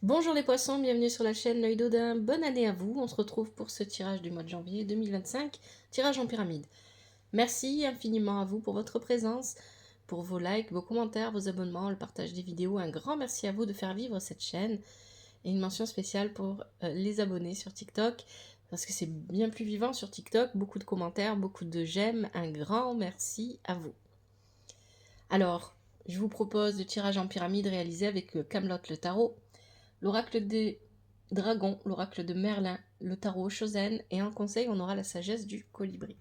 Bonjour les poissons, bienvenue sur la chaîne L'Œil d'Odin, bonne année à vous, on se retrouve pour ce tirage du mois de janvier 2025, tirage en pyramide. Merci infiniment à vous pour votre présence, pour vos likes, vos commentaires, vos abonnements, le partage des vidéos, un grand merci à vous de faire vivre cette chaîne, et une mention spéciale pour les abonnés sur TikTok, parce que c'est bien plus vivant sur TikTok, beaucoup de commentaires, beaucoup de j'aime, un grand merci à vous. Alors, je vous propose le tirage en pyramide réalisé avec Camelot le tarot, l'oracle des dragons, l'oracle de Merlin, le tarot Chosen, et en conseil, on aura la sagesse du colibri.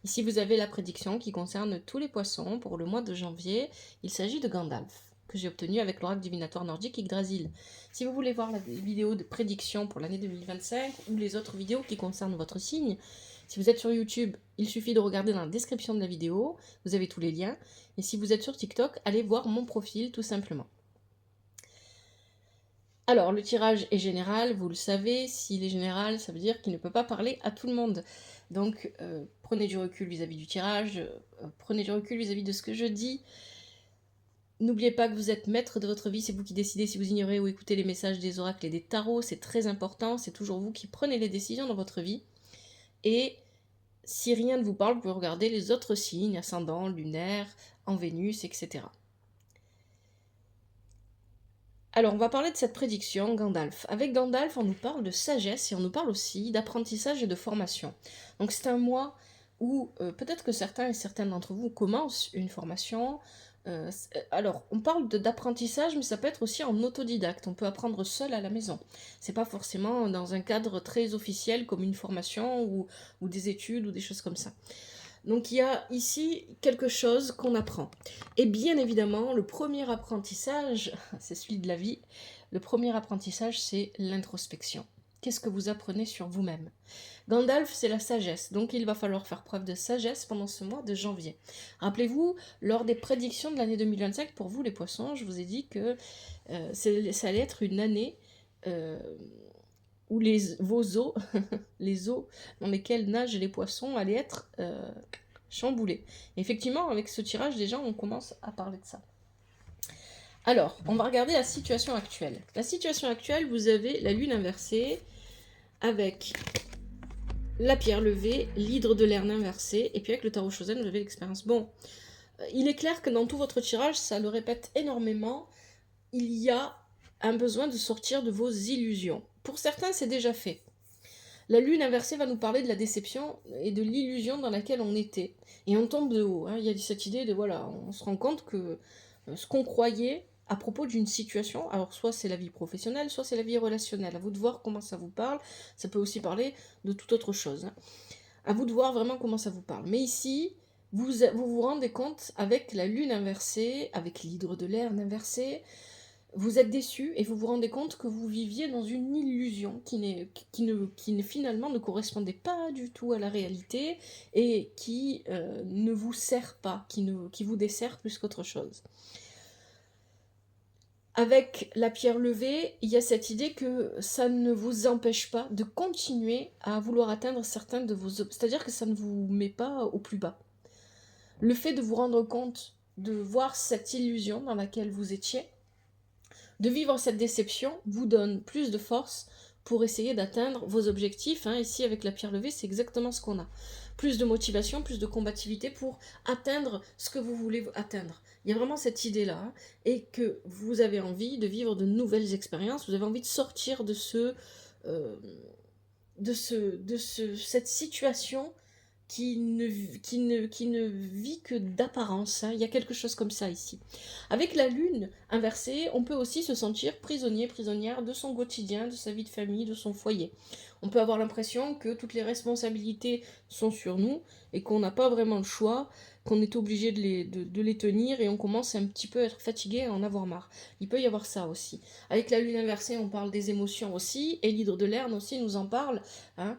Ici, vous avez la prédiction qui concerne tous les poissons pour le mois de janvier. Il s'agit de Gandalf, que j'ai obtenu avec l'oracle divinatoire nordique Yggdrasil. Si vous voulez voir la vidéo de prédiction pour l'année 2025 ou les autres vidéos qui concernent votre signe, si vous êtes sur YouTube, il suffit de regarder dans la description de la vidéo, vous avez tous les liens. Et si vous êtes sur TikTok, allez voir mon profil tout simplement. Alors, le tirage est général, vous le savez, s'il est général, ça veut dire qu'il ne peut pas parler à tout le monde. Donc, prenez du recul vis-à-vis du tirage, prenez du recul vis-à-vis de ce que je dis. N'oubliez pas que vous êtes maître de votre vie, c'est vous qui décidez si vous ignorez ou écoutez les messages des oracles et des tarots, c'est très important, c'est toujours vous qui prenez les décisions dans votre vie. Et si rien ne vous parle, vous pouvez regarder les autres signes, ascendant, lunaire, en Vénus, etc. Alors, on va parler de cette prédiction, Gandalf. Avec Gandalf, on nous parle de sagesse et on nous parle aussi d'apprentissage et de formation. Donc, c'est un mois où peut-être que certains et certaines d'entre vous commencent une formation. Alors, on parle d'apprentissage, mais ça peut être aussi en autodidacte. On peut apprendre seul à la maison. C'est pas forcément dans un cadre très officiel comme une formation ou des études ou des choses comme ça. Donc il y a ici quelque chose qu'on apprend. Et bien évidemment, le premier apprentissage, c'est celui de la vie. Le premier apprentissage, c'est l'introspection. Qu'est-ce que vous apprenez sur vous-même? Gandalf, c'est la sagesse, donc il va falloir faire preuve de sagesse pendant ce mois de janvier. Rappelez-vous, lors des prédictions de l'année 2025, pour vous les poissons, je vous ai dit que ça allait être une année où vos eaux, les eaux dans lesquelles nagent les poissons allaient être chamboulées. Et effectivement, avec ce tirage, déjà, on commence à parler de ça. Alors, on va regarder la situation actuelle. La situation actuelle, vous avez la lune inversée avec la pierre levée, l'hydre de Lerne inversé, et puis avec le tarot Chosen, vous avez l'expérience. Bon, il est clair que dans tout votre tirage, ça le répète énormément, il y a un besoin de sortir de vos illusions. Pour certains, c'est déjà fait. La lune inversée va nous parler de la déception et de l'illusion dans laquelle on était. Et on tombe de haut. Hein. Il y a cette idée de, voilà, on se rend compte que ce qu'on croyait à propos d'une situation, alors soit c'est la vie professionnelle, soit c'est la vie relationnelle. À vous de voir comment ça vous parle. Ça peut aussi parler de toute autre chose. Hein. À vous de voir vraiment comment ça vous parle. Mais ici, vous rendez compte avec la lune inversée, avec l'hydre de l'air inversé, vous êtes déçu et vous vous rendez compte que vous viviez dans une illusion qui finalement ne correspondait pas du tout à la réalité et qui ne vous sert pas, qui vous dessert plus qu'autre chose. Avec la pierre levée, il y a cette idée que ça ne vous empêche pas de continuer à vouloir atteindre certains de vos... C'est-à-dire que ça ne vous met pas au plus bas. Le fait de vous rendre compte, de voir cette illusion dans laquelle vous étiez, de vivre cette déception vous donne plus de force pour essayer d'atteindre vos objectifs. Hein. Ici, avec la pierre levée, c'est exactement ce qu'on a. Plus de motivation, plus de combativité pour atteindre ce que vous voulez atteindre. Il y a vraiment cette idée-là. Hein, et que vous avez envie de vivre de nouvelles expériences, vous avez envie de sortir de cette situation qui ne vit que d'apparence. Hein. Il y a quelque chose comme ça ici. Avec la lune inversée, on peut aussi se sentir prisonnier, prisonnière de son quotidien, de sa vie de famille, de son foyer. On peut avoir l'impression que toutes les responsabilités sont sur nous et qu'on n'a pas vraiment le choix, qu'on est obligé de les tenir et on commence un petit peu à être fatigué et à en avoir marre. Il peut y avoir ça aussi. Avec la lune inversée, on parle des émotions aussi, et l'hydre de Lerne aussi nous en parle. Hein.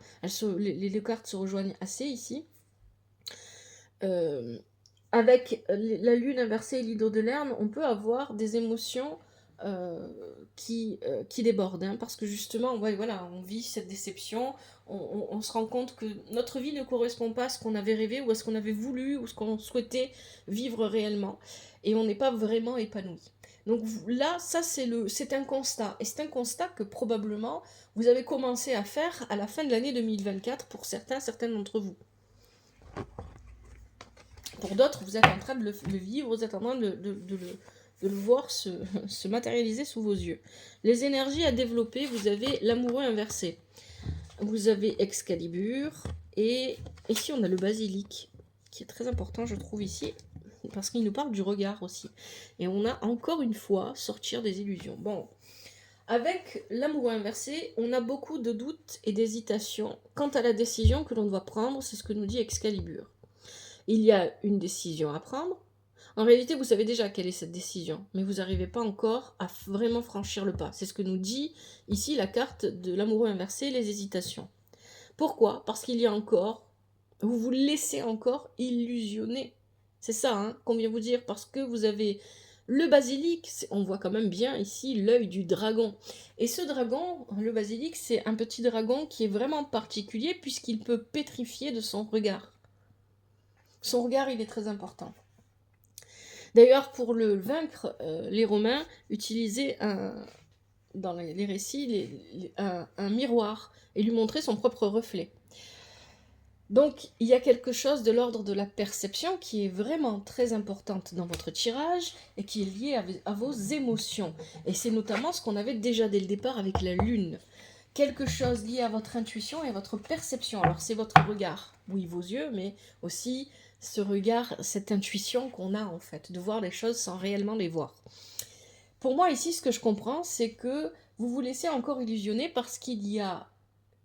Les cartes se rejoignent assez ici. Avec la lune inversée et l'hydre de Lerne, on peut avoir des émotions qui déborde, hein, parce que justement, ouais, voilà, on vit cette déception, on se rend compte que notre vie ne correspond pas à ce qu'on avait rêvé, ou à ce qu'on avait voulu, ou ce qu'on souhaitait vivre réellement, et on n'est pas vraiment épanoui. Donc là, ça c'est un constat, et c'est un constat que probablement vous avez commencé à faire à la fin de l'année 2024 pour certains d'entre vous. Pour d'autres, vous êtes en train de le vivre, vous êtes en train de le voir se matérialiser sous vos yeux. Les énergies à développer, vous avez l'amoureux inversé. Vous avez Excalibur, et ici on a le basilic, qui est très important je trouve ici, parce qu'il nous parle du regard aussi. Et on a encore une fois sortir des illusions. Bon, avec l'amoureux inversé, on a beaucoup de doutes et d'hésitations quant à la décision que l'on doit prendre, c'est ce que nous dit Excalibur. Il y a une décision à prendre. En réalité, vous savez déjà quelle est cette décision, mais vous n'arrivez pas encore à vraiment franchir le pas. C'est ce que nous dit ici la carte de l'amoureux inversé, les hésitations. Pourquoi? Parce qu'il y a encore, vous vous laissez encore illusionner. C'est ça qu'on vient vous dire, parce que vous avez le basilic, on voit quand même bien ici l'œil du dragon. Et ce dragon, le basilic, c'est un petit dragon qui est vraiment particulier puisqu'il peut pétrifier de son regard. Son regard, il est très important. D'ailleurs, pour le vaincre, les Romains utilisaient dans les récits un miroir et lui montraient son propre reflet. Donc, il y a quelque chose de l'ordre de la perception qui est vraiment très importante dans votre tirage et qui est lié à vos émotions. Et c'est notamment ce qu'on avait déjà dès le départ avec la lune. Quelque chose lié à votre intuition et à votre perception. Alors, c'est votre regard, oui, vos yeux, mais aussi ce regard, cette intuition qu'on a en fait, de voir les choses sans réellement les voir. Pour moi, ici, ce que je comprends, c'est que vous vous laissez encore illusionner parce qu'il y a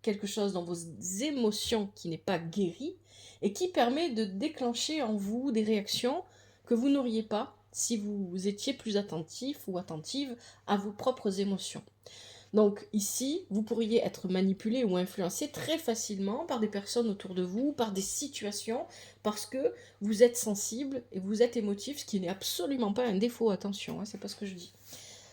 quelque chose dans vos émotions qui n'est pas guéri et qui permet de déclencher en vous des réactions que vous n'auriez pas si vous étiez plus attentif ou attentive à vos propres émotions. Donc ici, vous pourriez être manipulé ou influencé très facilement par des personnes autour de vous, par des situations, parce que vous êtes sensible et vous êtes émotif, ce qui n'est absolument pas un défaut, attention, c'est pas ce que je dis.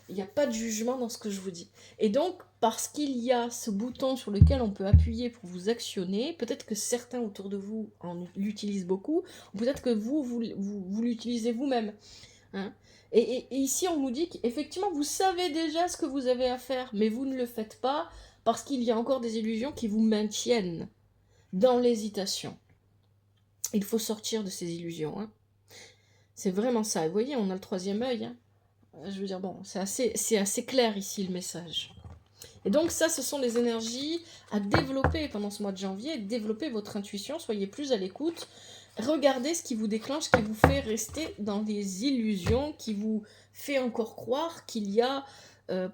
Il n'y a pas de jugement dans ce que je vous dis. Et donc, parce qu'il y a ce bouton sur lequel on peut appuyer pour vous actionner, peut-être que certains autour de vous l'utilisent beaucoup, ou peut-être que vous l'utilisez vous-même. Et ici, on nous dit qu'effectivement, vous savez déjà ce que vous avez à faire, mais vous ne le faites pas parce qu'il y a encore des illusions qui vous maintiennent dans l'hésitation. Il faut sortir de ces illusions. C'est vraiment ça. Et vous voyez, on a le troisième œil. Je veux dire, bon, c'est assez clair ici le message. Et donc ça, ce sont les énergies à développer pendant ce mois de janvier. Développer votre intuition, soyez plus à l'écoute. Regardez ce qui vous déclenche, qui vous fait rester dans des illusions, qui vous fait encore croire qu'il y a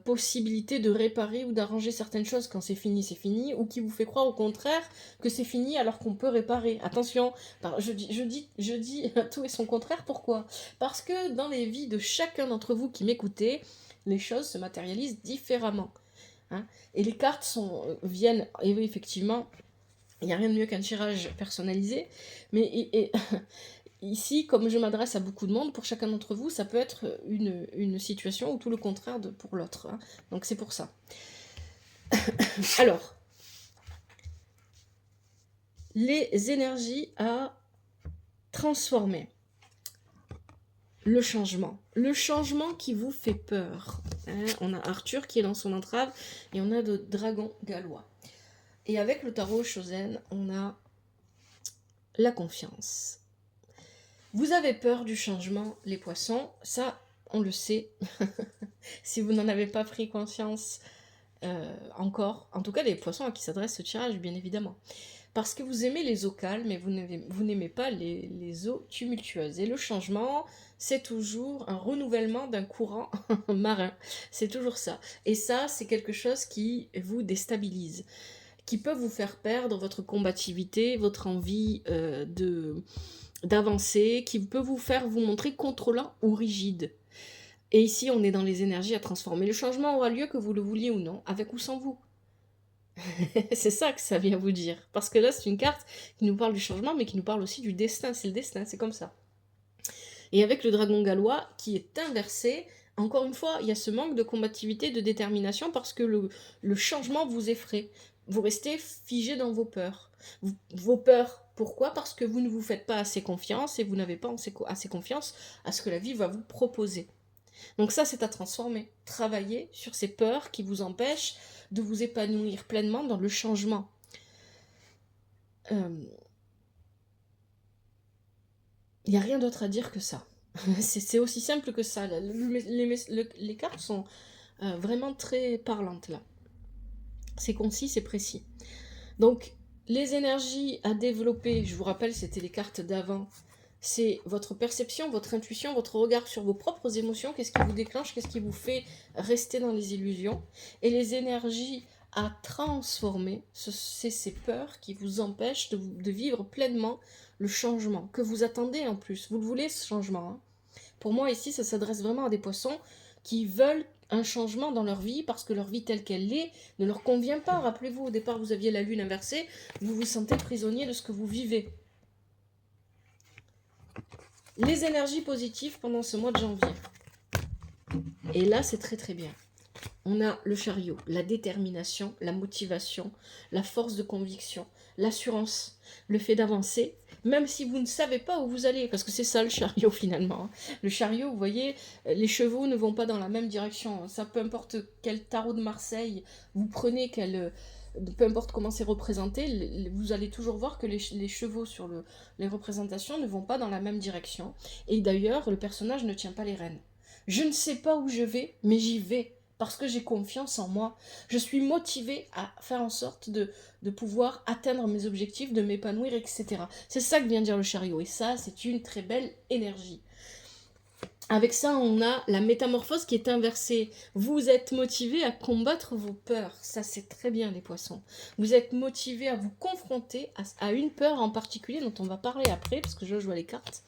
possibilité de réparer ou d'arranger certaines choses quand c'est fini, ou qui vous fait croire au contraire que c'est fini alors qu'on peut réparer. Attention, je dis tout et son contraire, pourquoi? Parce que dans les vies de chacun d'entre vous qui m'écoutez, les choses se matérialisent différemment. Et les cartes viennent, et oui, effectivement, il n'y a rien de mieux qu'un tirage personnalisé, mais ici, comme je m'adresse à beaucoup de monde, pour chacun d'entre vous, ça peut être une situation ou tout le contraire pour l'autre. Donc c'est pour ça. Alors, les énergies à transformer. Le changement qui vous fait peur. On a Arthur qui est dans son entrave et on a le dragon gallois. Et avec le tarot Shozen, on a la confiance. Vous avez peur du changement, les poissons, ça, on le sait. Si vous n'en avez pas pris conscience encore, en tout cas les poissons à qui s'adresse ce tirage, bien évidemment. Parce que vous aimez les eaux calmes, mais vous n'aimez pas les eaux tumultueuses. Et le changement, c'est toujours un renouvellement d'un courant marin. C'est toujours ça. Et ça, c'est quelque chose qui vous déstabilise, qui peut vous faire perdre votre combativité, votre envie d'avancer, qui peut vous faire vous montrer contrôlant ou rigide. Et ici, on est dans les énergies à transformer. Le changement aura lieu que vous le vouliez ou non, avec ou sans vous. C'est ça que ça vient vous dire. Parce que là, c'est une carte qui nous parle du changement, mais qui nous parle aussi du destin. C'est le destin, c'est comme ça. Et avec le dragon gallois, qui est inversé, Encore une fois, il y a ce manque de combativité, de détermination parce que le changement vous effraie. Vous restez figé dans vos peurs. Vos peurs, pourquoi? Parce que vous ne vous faites pas assez confiance et vous n'avez pas assez confiance à ce que la vie va vous proposer. Donc ça, c'est à transformer. Travailler sur ces peurs qui vous empêchent de vous épanouir pleinement dans le changement. Il n'y a rien d'autre à dire que ça. C'est aussi simple que ça. Les cartes sont vraiment très parlantes là. C'est concis, c'est précis. Donc, les énergies à développer, je vous rappelle, c'était les cartes d'avant. C'est votre perception, votre intuition, votre regard sur vos propres émotions, qu'est-ce qui vous déclenche, qu'est-ce qui vous fait rester dans les illusions. Et les énergies à transformer, c'est ces peurs qui vous empêchent de vivre pleinement le changement, que vous attendez en plus. Vous le voulez ce changement. Hein. Pour moi ici, ça s'adresse vraiment à des poissons qui veulent un changement dans leur vie parce que leur vie telle qu'elle est ne leur convient pas. Rappelez-vous, au départ, vous aviez la lune inversée, vous vous sentez prisonnier de ce que vous vivez. Les énergies positives pendant ce mois de janvier. Et là, c'est très très bien. On a le chariot, la détermination, la motivation, la force de conviction, l'assurance, le fait d'avancer, même si vous ne savez pas où vous allez, parce que c'est ça le chariot finalement. Le chariot, vous voyez, les chevaux ne vont pas dans la même direction. Ça, peu importe quel tarot de Marseille vous prenez, peu importe comment c'est représenté, vous allez toujours voir que les chevaux sur les représentations ne vont pas dans la même direction. Et d'ailleurs, le personnage ne tient pas les rênes. Je ne sais pas où je vais, mais j'y vais. Parce que j'ai confiance en moi. Je suis motivée à faire en sorte de pouvoir atteindre mes objectifs, de m'épanouir, etc. C'est ça que vient dire le chariot. Et ça, c'est une très belle énergie. Avec ça, on a la métamorphose qui est inversée. Vous êtes motivé à combattre vos peurs. Ça, c'est très bien, les poissons. Vous êtes motivé à vous confronter à une peur en particulier, dont on va parler après, parce que je vois les cartes.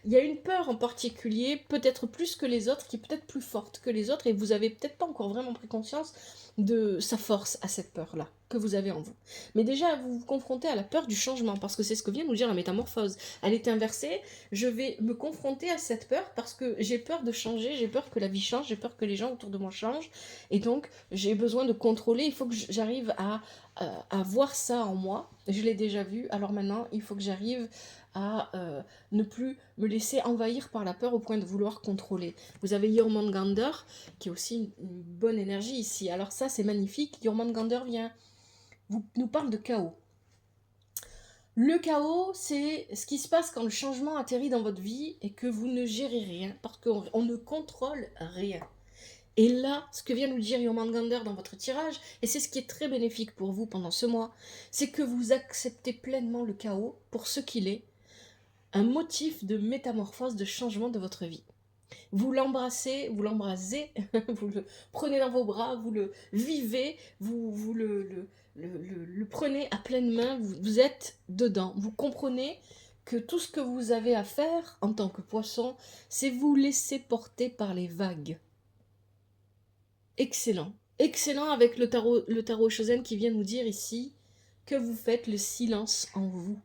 Il y a une peur en particulier, peut-être plus que les autres, qui est peut-être plus forte que les autres, et vous avez peut-être pas encore vraiment pris conscience de sa force à cette peur-là que vous avez en vous. Mais déjà, vous vous confrontez à la peur du changement, parce que c'est ce que vient nous dire la métamorphose. Elle est inversée, je vais me confronter à cette peur parce que j'ai peur de changer, j'ai peur que la vie change, j'ai peur que les gens autour de moi changent, et donc j'ai besoin de contrôler, il faut que j'arrive à voir ça en moi. Je l'ai déjà vu, alors maintenant, il faut que j'arrive à ne plus me laisser envahir par la peur au point de vouloir contrôler. Vous avez Jormungandr, qui est aussi une bonne énergie ici. Alors ça, c'est magnifique. Jormungandr nous parle de chaos. Le chaos, c'est ce qui se passe quand le changement atterrit dans votre vie et que vous ne gérez rien, parce qu'on ne contrôle rien. Et là, ce que vient nous dire Jormungandr dans votre tirage, et c'est ce qui est très bénéfique pour vous pendant ce mois, c'est que vous acceptez pleinement le chaos pour ce qu'il est, un motif de métamorphose, de changement de votre vie. Vous l'embrassez, vous l'embrasez, vous le prenez dans vos bras, vous le vivez, vous le prenez à pleine main, vous êtes dedans. Vous comprenez que tout ce que vous avez à faire en tant que poisson, c'est vous laisser porter par les vagues. Excellent. Excellent avec le tarot Chosen qui vient nous dire ici que vous faites le silence en vous.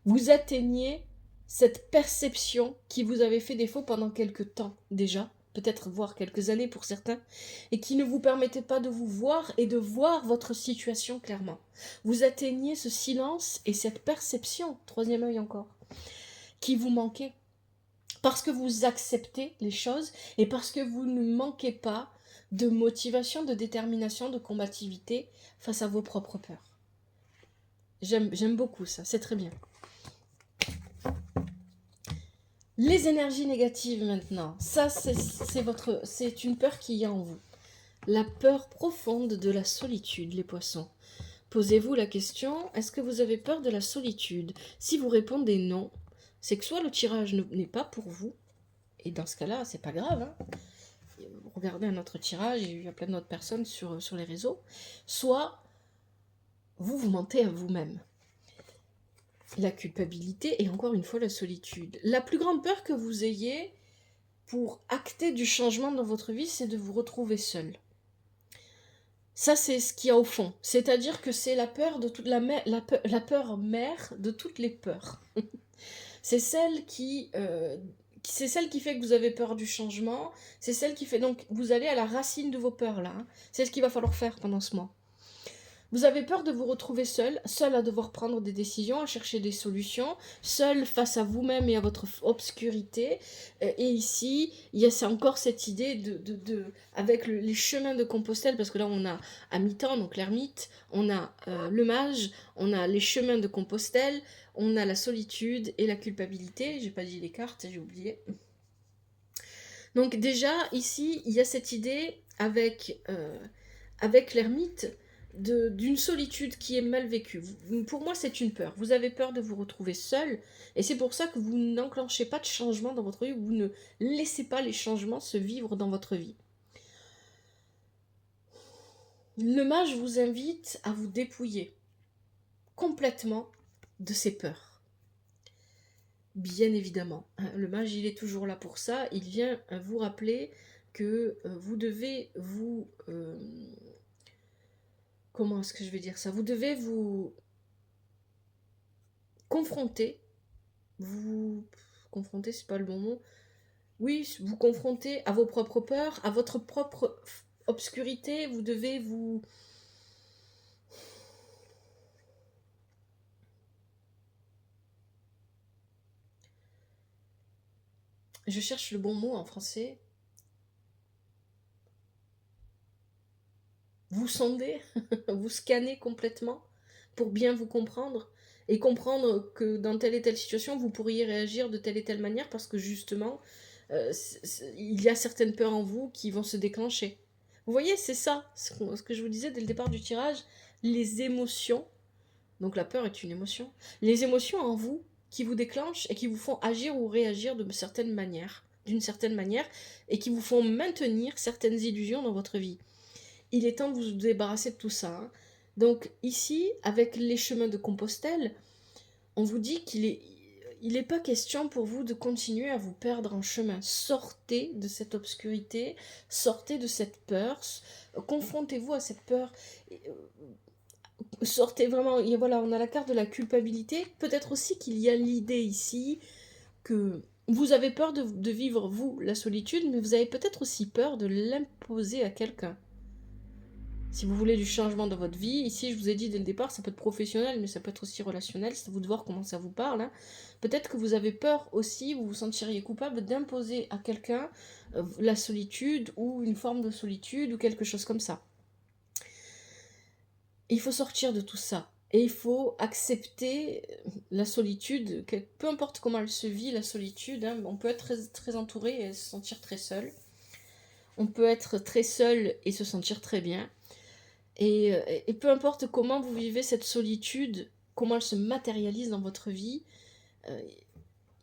Vous atteignez cette perception qui vous avait fait défaut pendant quelques temps déjà, peut-être voire quelques années pour certains, et qui ne vous permettait pas de vous voir et de voir votre situation clairement. Vous atteignez ce silence et cette perception, troisième œil encore, qui vous manquait. Parce que vous acceptez les choses et parce que vous ne manquez pas de motivation, de détermination, de combativité face à vos propres peurs. J'aime beaucoup ça, c'est très bien. Les énergies négatives maintenant, ça c'est une peur qu'il y a en vous. La peur profonde de la solitude, les poissons. Posez-vous la question, est-ce que vous avez peur de la solitude? Si vous répondez non, c'est que soit le tirage n'est pas pour vous, et dans ce cas-là, c'est pas grave. Hein. Regardez un autre tirage, il y a plein d'autres personnes sur les réseaux. Soit vous mentez à vous-même. La culpabilité et encore une fois la solitude. La plus grande peur que vous ayez pour acter du changement dans votre vie, c'est de vous retrouver seul. Ça, c'est ce qu'il y a au fond. C'est-à-dire que c'est la peur de toute la peur mère de toutes les peurs. C'est celle qui c'est celle qui fait que vous avez peur du changement, c'est celle qui fait, donc vous allez à la racine de vos peurs là, hein. C'est ce qu'il va falloir faire pendant ce mois. Vous avez peur de vous retrouver seul à devoir prendre des décisions, à chercher des solutions, seul face à vous-même et à votre obscurité. Et ici, c'est encore cette idée avec les chemins de Compostelle, parce que là on a à mi-temps, donc l'ermite, on a le mage, on a les chemins de Compostelle, on a la solitude et la culpabilité. J'ai pas dit les cartes, j'ai oublié. Donc déjà, ici, il y a cette idée avec l'ermite, d'une solitude qui est mal vécue. Pour moi, c'est une peur. Vous avez peur de vous retrouver seul, et c'est pour ça que vous n'enclenchez pas de changement dans votre vie, vous ne laissez pas les changements se vivre dans votre vie. Le mage vous invite à vous dépouiller complètement de ces peurs. Bien évidemment, le mage, il est toujours là pour ça. Il vient vous rappeler que vous devez vous... comment est-ce que je vais dire ça? Vous devez vous confronter. Confronter, c'est pas le bon mot. Oui, vous confronter à vos propres peurs, à votre propre obscurité. Vous devez vous... Je cherche le bon mot en français. Vous sonder, vous scanner complètement pour bien vous comprendre et comprendre que dans telle et telle situation, vous pourriez réagir de telle et telle manière parce que justement, il y a certaines peurs en vous qui vont se déclencher. Vous voyez, c'est ça, ce que je vous disais dès le départ du tirage, les émotions, donc la peur est une émotion, les émotions en vous qui vous déclenchent et qui vous font agir ou réagir d'une certaine manière, et qui vous font maintenir certaines illusions dans votre vie. Il est temps de vous débarrasser de tout ça, hein. Donc ici, avec les chemins de Compostelle, on vous dit qu'il est pas question pour vous de continuer à vous perdre en chemin. Sortez de cette obscurité, sortez de cette peur, confrontez-vous à cette peur. Sortez vraiment, et voilà, on a la carte de la culpabilité. Peut-être aussi qu'il y a l'idée ici que vous avez peur de vivre, vous, la solitude, mais vous avez peut-être aussi peur de l'imposer à quelqu'un. Si vous voulez du changement dans votre vie, ici je vous ai dit dès le départ, ça peut être professionnel, mais ça peut être aussi relationnel, c'est à vous de voir comment ça vous parle, hein. Peut-être que vous avez peur aussi, vous vous sentiriez coupable d'imposer à quelqu'un la solitude ou une forme de solitude ou quelque chose comme ça. Il faut sortir de tout ça. Et il faut accepter la solitude, peu importe comment elle se vit, la solitude, hein. On peut être très, très entouré et se sentir très seul. On peut être très seul et se sentir très bien. Et peu importe comment vous vivez cette solitude, comment elle se matérialise dans votre vie,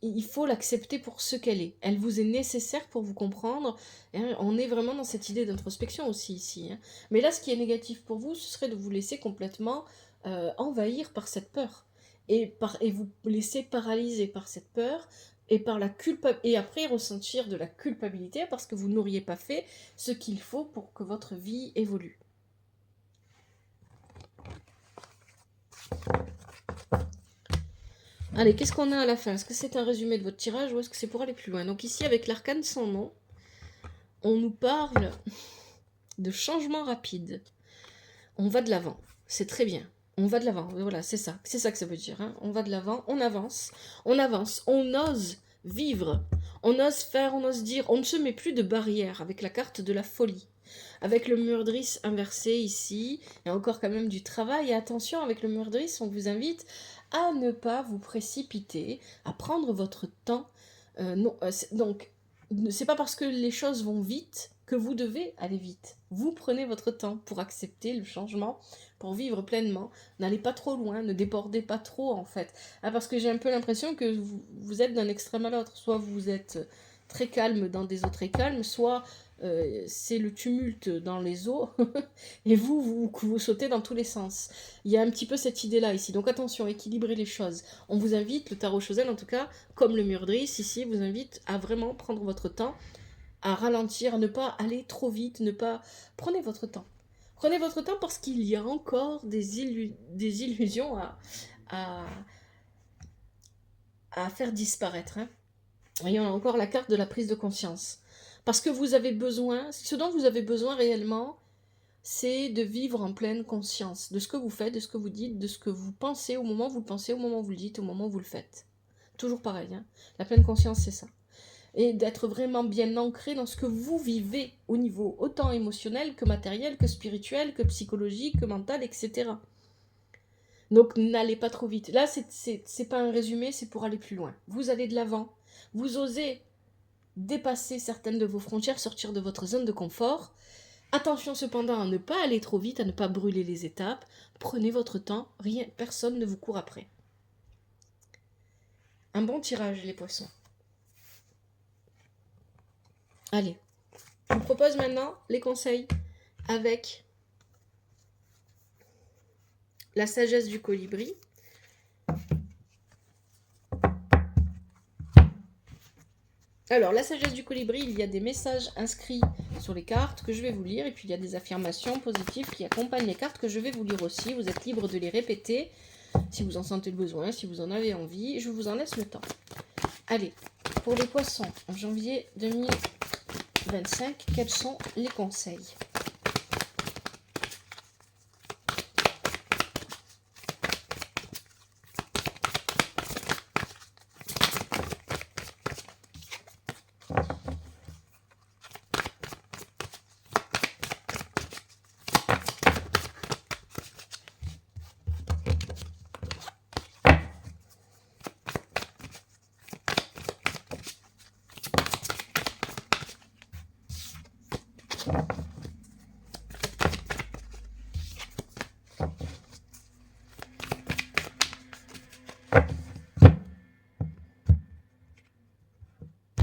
il faut l'accepter pour ce qu'elle est. Elle vous est nécessaire pour vous comprendre. Hein, on est vraiment dans cette idée d'introspection aussi ici, hein. Mais là, ce qui est négatif pour vous, ce serait de vous laisser complètement envahir par cette peur. Et vous laisser paralyser par cette peur et après ressentir de la culpabilité parce que vous n'auriez pas fait ce qu'il faut pour que votre vie évolue. Allez, qu'est-ce qu'on a à la fin? Est-ce que c'est un résumé de votre tirage ou est-ce que c'est pour aller plus loin? Donc ici, avec l'arcane sans nom, on nous parle de changement rapide. On va de l'avant, c'est très bien. On va de l'avant, voilà, c'est ça que ça veut dire, hein. On va de l'avant, on avance, on ose vivre, on ose faire, on ose dire, on ne se met plus de barrières avec la carte de la folie. Avec le Murdris inversé ici, il y a encore quand même du travail. Et attention, avec le Murdris, on vous invite à ne pas vous précipiter, à prendre votre temps. Donc, c'est pas parce que les choses vont vite que vous devez aller vite. Vous prenez votre temps pour accepter le changement, pour vivre pleinement. N'allez pas trop loin, ne débordez pas trop en fait. Parce que j'ai un peu l'impression que vous êtes d'un extrême à l'autre. Soit vous êtes très calme dans des eaux très calmes, soit c'est le tumulte dans les eaux et vous sautez dans tous les sens. Il y a un petit peu cette idée-là ici. Donc attention, équilibrez les choses. On vous invite, le tarot Chosel en tout cas, comme le Murdris ici, vous invite à vraiment prendre votre temps, à ralentir, à ne pas aller trop vite, Prenez votre temps. Prenez votre temps parce qu'il y a encore des illusions à faire disparaître, hein. Et on a encore la carte de la prise de conscience. Parce que vous avez besoin, ce dont vous avez besoin réellement, c'est de vivre en pleine conscience de ce que vous faites, de ce que vous dites, de ce que vous pensez au moment où vous le pensez, au moment où vous le dites, au moment où vous le faites. Toujours pareil, hein. La pleine conscience, c'est ça. Et d'être vraiment bien ancré dans ce que vous vivez au niveau autant émotionnel que matériel, que spirituel, que psychologique, que mental, etc. Donc n'allez pas trop vite. Là, c'est pas un résumé, c'est pour aller plus loin. Vous allez de l'avant. Vous osez dépasser certaines de vos frontières, sortir de votre zone de confort. Attention cependant à ne pas aller trop vite, à ne pas brûler les étapes. Prenez votre temps, rien, personne ne vous court après. Un bon tirage, les poissons. Allez, je vous propose maintenant les conseils avec la sagesse du colibri. Alors, la sagesse du colibri, il y a des messages inscrits sur les cartes que je vais vous lire, et puis il y a des affirmations positives qui accompagnent les cartes que je vais vous lire aussi. Vous êtes libre de les répéter si vous en sentez le besoin, si vous en avez envie. Je vous en laisse le temps. Allez, pour les poissons, en janvier 2025, quels sont les conseils ?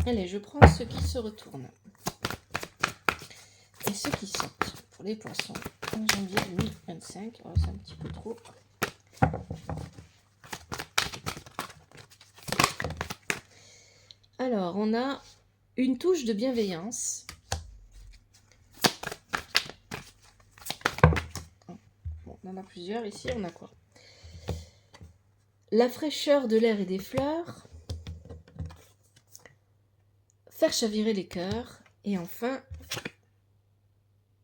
Allez, je prends ceux qui se retournent et ceux qui sortent pour les poissons en janvier 2025. Oh, c'est un petit peu trop. Alors, on a une touche de bienveillance. Bon, on en a plusieurs. Ici, on a quoi ? La fraîcheur de l'air et des fleurs. Faire chavirer les cœurs. Et enfin,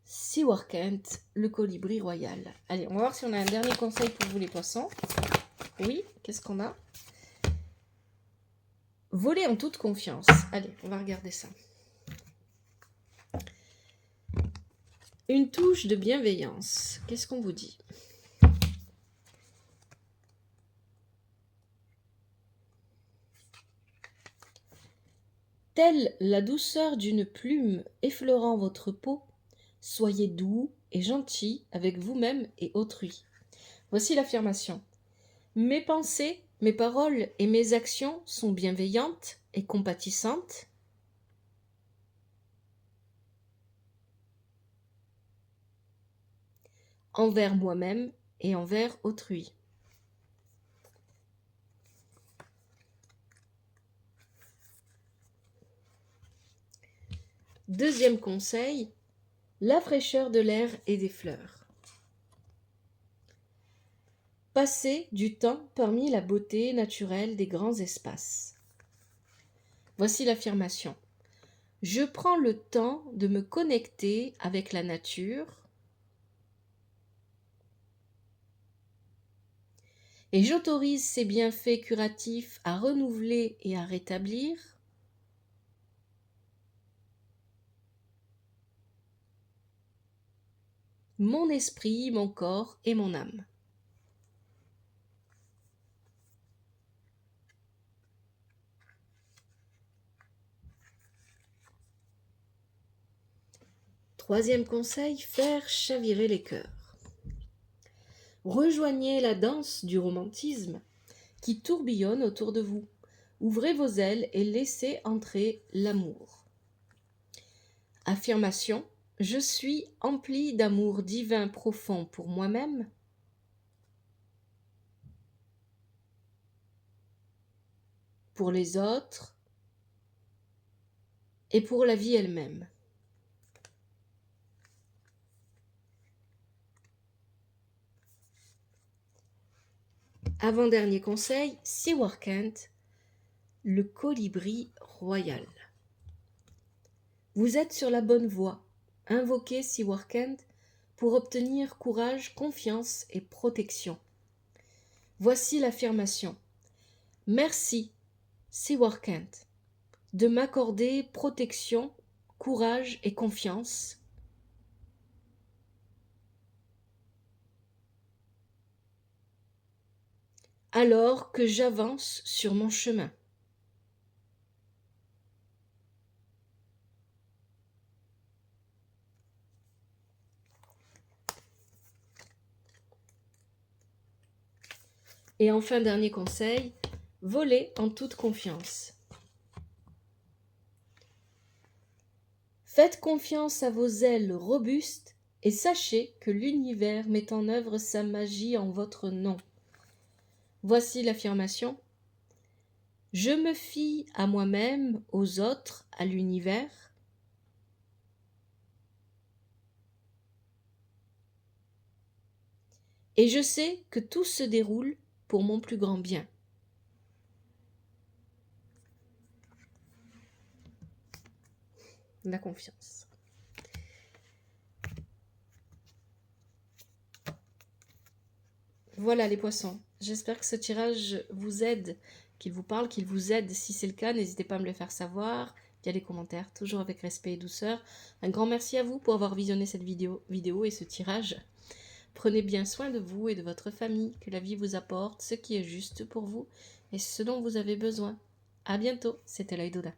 Seward Kent, le colibri royal. Allez, on va voir si on a un dernier conseil pour vous les poissons. Oui, qu'est-ce qu'on a ? Voler en toute confiance. Allez, on va regarder ça. Une touche de bienveillance. Qu'est-ce qu'on vous dit ? Telle la douceur d'une plume effleurant votre peau, soyez doux et gentil avec vous-même et autrui. Voici l'affirmation. Mes pensées, mes paroles et mes actions sont bienveillantes et compatissantes. Envers moi-même et envers autrui. Deuxième conseil, la fraîcheur de l'air et des fleurs. Passez du temps parmi la beauté naturelle des grands espaces. Voici l'affirmation. Je prends le temps de me connecter avec la nature et j'autorise ses bienfaits curatifs à renouveler et à rétablir mon esprit, mon corps et mon âme. Troisième conseil, faire chavirer les cœurs. Rejoignez la danse du romantisme qui tourbillonne autour de vous. Ouvrez vos ailes et laissez entrer l'amour. Affirmation. Je suis empli d'amour divin profond pour moi-même, pour les autres et pour la vie elle-même. Avant-dernier conseil, Seward Kent, le colibri royale. Vous êtes sur la bonne voie. Invoquez Siwarkand pour obtenir courage, confiance et protection. Voici l'affirmation. Merci, Siwarkand, de m'accorder protection, courage et confiance. Alors que j'avance sur mon chemin. Et enfin, dernier conseil, volez en toute confiance. Faites confiance à vos ailes robustes et sachez que l'univers met en œuvre sa magie en votre nom. Voici l'affirmation. Je me fie à moi-même, aux autres, à l'univers. Et je sais que tout se déroule pour mon plus grand bien. La confiance. Voilà les poissons. J'espère que ce tirage vous aide, qu'il vous parle, qu'il vous aide. Si c'est le cas, n'hésitez pas à me le faire savoir via les commentaires, toujours avec respect et douceur. Un grand merci à vous pour avoir visionné cette vidéo et ce tirage. Prenez bien soin de vous et de votre famille, que la vie vous apporte ce qui est juste pour vous et ce dont vous avez besoin. À bientôt, c'était l'Œil d'Odin.